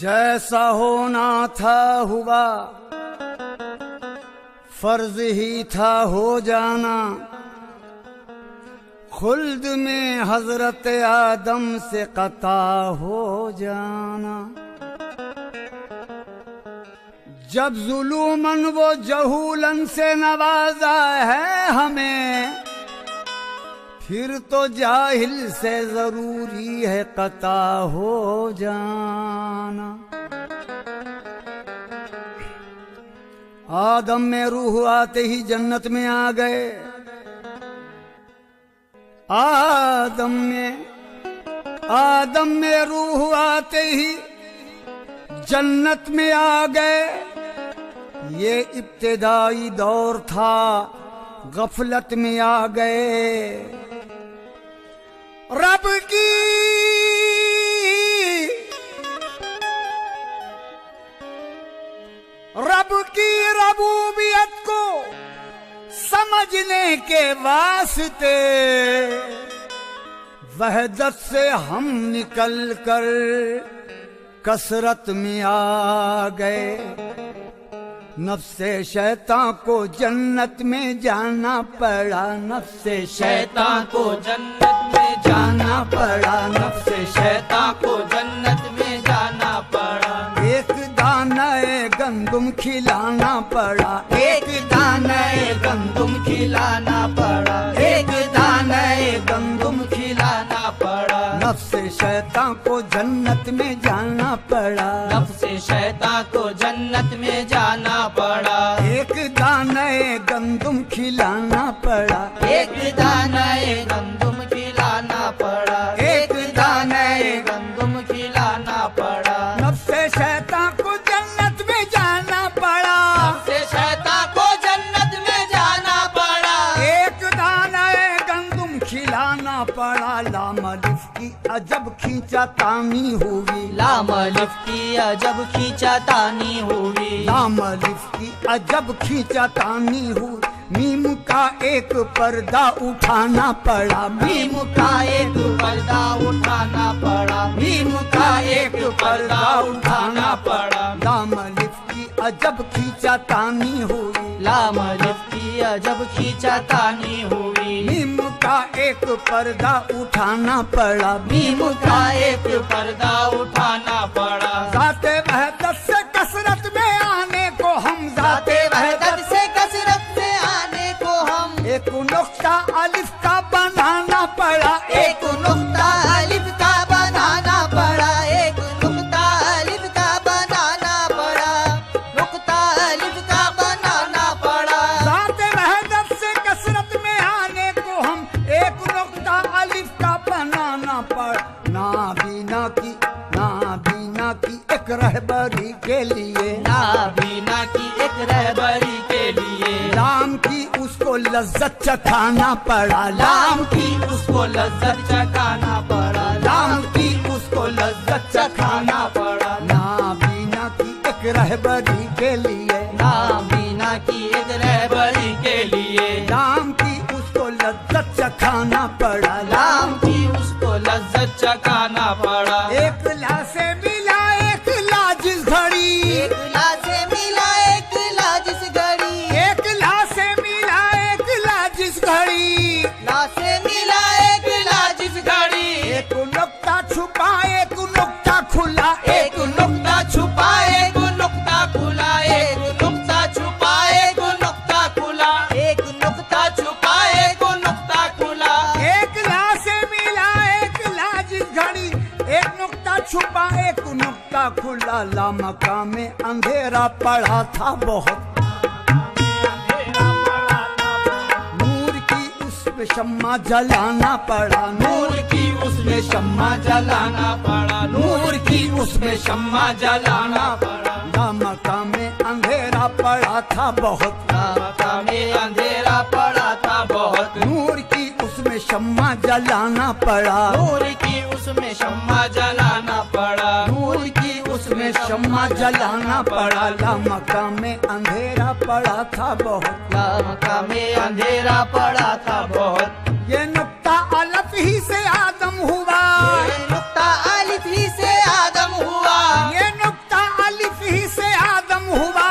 जैसा होना था हुआ, फर्ज ही था हो जाना। खुल्द में हजरत आदम से कता हो जाना। जब जुलूमन वो जहूलन से नवाजा है हमें, फिर तो जाहिल से जरूरी है कता हो जाना। आदम में रूह आते ही जन्नत में आ गए। आदम में रूह आते ही जन्नत में आ गए। ये इब्तिदाई दौर था, गफलत में आ गए। रब की रबूबियत को समझने के वास्ते वहदत से हम निकल कर कसरत में आ गए। नफ्से शैतान को जन्नत में जाना पड़ा। नफ्से शैतान को जन्नत में जाना पड़ा। नफ्से शैतान को जन्नत में जाना पड़ा। एक दाना गंदुम खिलाना पड़ा। एक दाना गंदुम खिलाना पड़ा। एक दाना गंदुम खिलाना पड़ा। नफ्से शैतान को जन्नत में जाना पड़ा। नफ्से शैतान को जन्नत में जाना पड़ा। एक दाना गंदुम खिलाना पड़ा। एक दाना गंदुम खिलाना पड़ा। एक दाना गंदुम खिलाना पड़ा। नफ्से शैतान को जन्नत में जाना पड़ा। नफ्से शैतान को जन्नत में जाना पड़ा। एक दाना गंदुम खिलाना पड़ा। लाम अलिफ की अजब खींचातानी हुई। लाम अलिफ की अजब खींचातानी हुई। लाम अलिफ की अजब खींचातानी हुई। मीम का एक पर्दा उठाना पड़ा। मीम का एक पर्दा उठाना पड़ा। मीम का एक पर्दा उठाना पड़ा। लाम अलिफ की अजब खींचातानी हुई। लाम अलिफ की अजब खींचातानी हुई। मीम का एक पर्दा उठाना पड़ा। मीम का एक पर्दा उठाना पड़ा। जाते वहदत से कसरत में आने को हम। जाते वहदत से कसरत में आने को हम। एक नुक्ता अलिफ का बनाना पड़ा। एक नुक्ता अलिफ का बनाना पड़ा। एक नुक्ता अलिफ का बनाना पड़ा। नुक्ता अलिफ का बनाना पड़ा। जाते वहदत से कसरत में आने को हम। एक नुक्ता अलिफ का बनाना पड़ा। नाबीना की एक रहबरी के लिए। नाबीना की एक रहबरी के लिए। लाम की उसको लज्जत चखाना पड़ा। लाम की उसको लज्जत चखाना पड़ा। लाम की उसको लज्जत चखाना पड़ा। नाबीना की एक रहबरी के लिए। नाबीना की एक रहबरी के लिए। लाम की उसको लज्जत चखाना पड़ा। लाम की उसको लज्जत चखाना पड़ा। एक ला से मिला एक ला जिस घड़ी। एक ला से मिला एक ला जिस घड़ी। एक ला से मिला एक ला जिस घड़ी। ला से मिला एक ला जिस घड़ी। एक नुक्ता छुपा एक नुक्ता खुला। एक नुक्ता छुपा एक नुक्ता खुला। एक नुक्ता छुपा एक नुक्ता खुला। एक नुक्ता छुपा एक नुक्ता खुला। एक ला से मिला एक ला जिस घड़ी। एक नुक्ता छुपा एक नुक्ता खुला। लामका में अंधेरा पड़ा था बहुत। नूर की उसमें शम्मा जलाना पड़ा। नूर की उसमें शम्मा जलाना पड़ा। नूर की उसमें शम्मा जलाना पड़ा। लामका में अंधेरा पड़ा था बहुत। लामका में अंधेरा पड़ा था बहुत। नूर की उसमें शम्मा जलाना पड़ा। नूर की उसमें शम्मा जलाना पड़ा। नूर की उसमें शम्मा जलाना पड़ा। लामका में अंधेरा पड़ा था बहुत, लामका में अंधेरा पड़ा था बहुत। ये नुक्ता अलफ ही से आदम हुआ, ये नुक्ता अलिफ ही से आदम हुआ, ये नुक्ता अलिफ ही से आदम हुआ।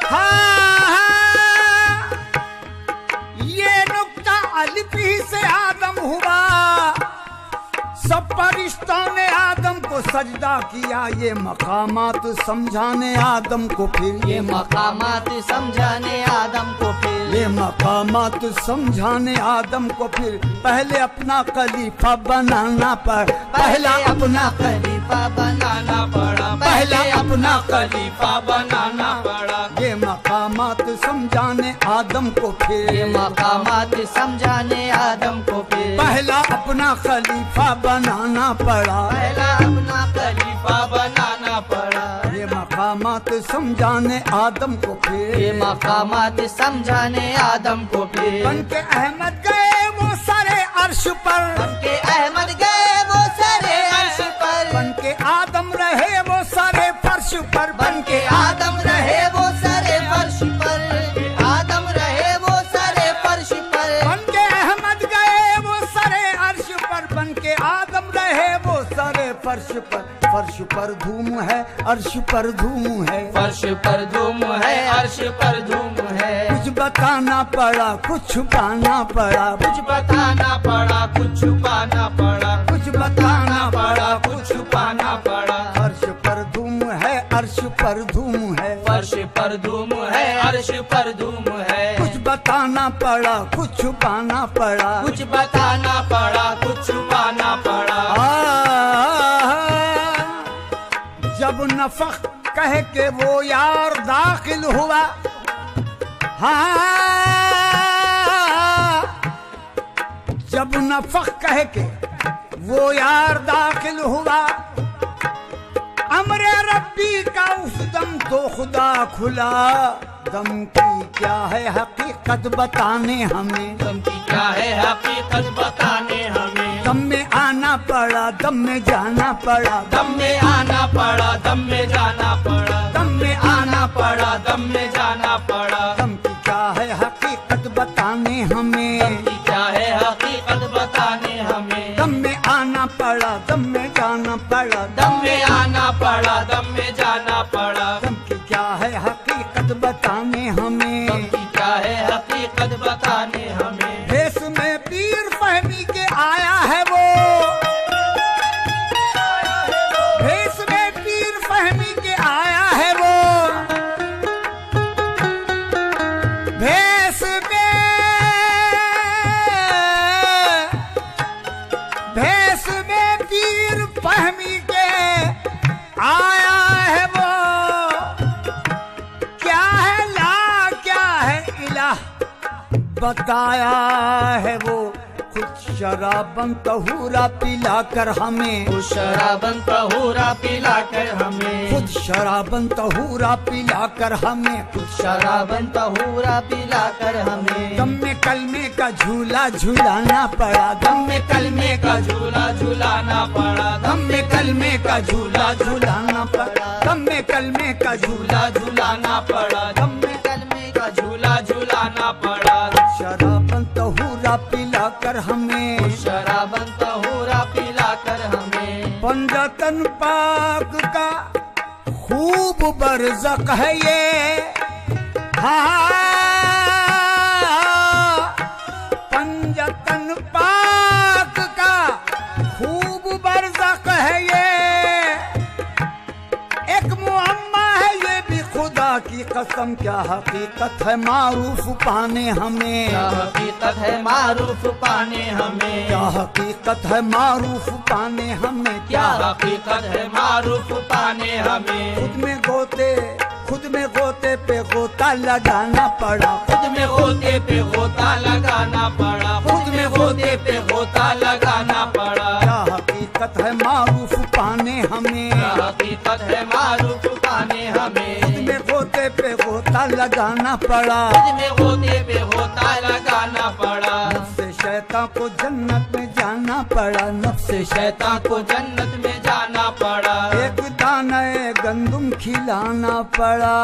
हाँ, ये नुक्ता अलिफ ही से आदम हुआ। सब फरिश्तों ने आदम को सजदा किया, ये मकामात समझाने आदम को फिर, ये मकामात समझाने आदम को फिर, ये मकामात समझाने आदम को फिर। पहले अपना खलीफा बनाना पड़ा, पहला अपना खलीफा बनाना पड़ा, पहला अपना खलीफा बनाना पड़ा। ये मकामात समझाने आदम को ये फिर, मकामात समझाने आदम को फिर, पहला अपना खलीफा बनाना पड़ा। पहला अपना खलीफा बनाना पड़ा। ये मकामात समझाने आदम को ये फिर, मकामात समझाने आदम को फिर। बन के अहमद गए वो सारे अर्श पर, बनके अहमद गए वो सारे अर्श पर, बन के आदम रहे वो सारे फर्श पर, बनके आदम रहे वो सारे फर्श पर, आदम रहे वो सारे फर्श पर। बन के अहमद गए वो सारे अर्श पर, बन के आदम रहे वो सारे फर्श पर। फर्श पर धूम है, अर्श पर धूम है, फर्श पर धूम है, अर्श पर धूम है। कुछ बताना पड़ा, कुछ छुपाना पड़ा, कुछ बताना पड़ा, कुछ छुपाना पड़ा, कुछ बताना पड़ा, कुछ छुपाना पड़ा। फर्श पर धूम है, अर्श पर धूम है, फर्श पर धूम है, अर्श पर धूम है। कुछ बताना पड़ा, कुछ छुपाना पड़ा। कुछ बताना पड़ा, कुछ छुपाना पड़ा। जब नफख कह के वो यार दाखिल हुआ, हाँ, जब नफख कह के वो यार दाखिल हुआ, अमरे रब्बी का उस दम तो खुदा खुला। दम की क्या है हकीकत बताने हमें, दम की क्या है हकीकत बताने हमें। दम में आना पड़ा, दम में जाना पड़ा, दम में आना पड़ा, दम में जाना पड़ा, दम में आना पड़ा, दम में जाना पड़ा। दम की क्या है हकीकत बताने हमें, दम की क्या है हकीकत बताने हमें। दम में आना पड़ा, दम में जाना पड़ा, दम में आना पड़ा, दम में जाना पड़ा। दम की क्या है हकीकत बताने हमें। दम की क्या है हकीकत बताने हमें। भेष में पीर फहमी के आया है वो, भेष में पीर फहमी के आया है वो, भेष में पीर फहमी के आया है वो। क्या है ला, क्या है इलाह, बताया है वो। खुद शराबन तहूरा पिलाकर हमें, उस शराबन तहूरा पिलाकर हमें। खुद शराबन तहूरा पिलाकर हमें, खुद शराबन तहूरा पिलाकर हमें। दम में कलमे का झूला झूलाना पड़ा, दम में कलमे का झूला झूलाना पड़ा, दम में कलमे का झूला झूलाना पड़ा, दम में कलमे का झूला झूला झूलाना पड़ा, दम में कलमे का झूला झूलाना पड़ा। शराबन तहूरा पिलाकर हमें, शराबन तहूरा पिलाकर हमें। पंजतन पाक का खूब बरज़क है ये, हाँ, पंजतन पाक का खूब बरज़क है ये। एक मुअम्मा है ये भी खुदा की कसम, क्या हकीकत है मारूफ पाने हमें, क्या हकीकत है मारूफ पाने हमें। क्या हकीकत है मारूफ पाने हमें। क्या हकीकत है मारूफ पाने हमें। खुद में गोते पे गोता लगाना पड़ा, खुद में गोते पे गोता लगाना पड़ा, खुद में गोते पे गोता लगाना पड़ा। क्या हकीकत है मारूफ पाने हमें, क्या हकीकत है मारूफ पाने हमें। खुद में गोते पे गोता लगाना पड़ा, खुद में गोते पे गोता लगाना पड़ा। नफ्से शैतान को जन्नत में जाना पड़ा, पड़ा, नफ्से शैतान को जन्नत में जाना पड़ा। एक दाना गंदुम खिलाना पड़ा।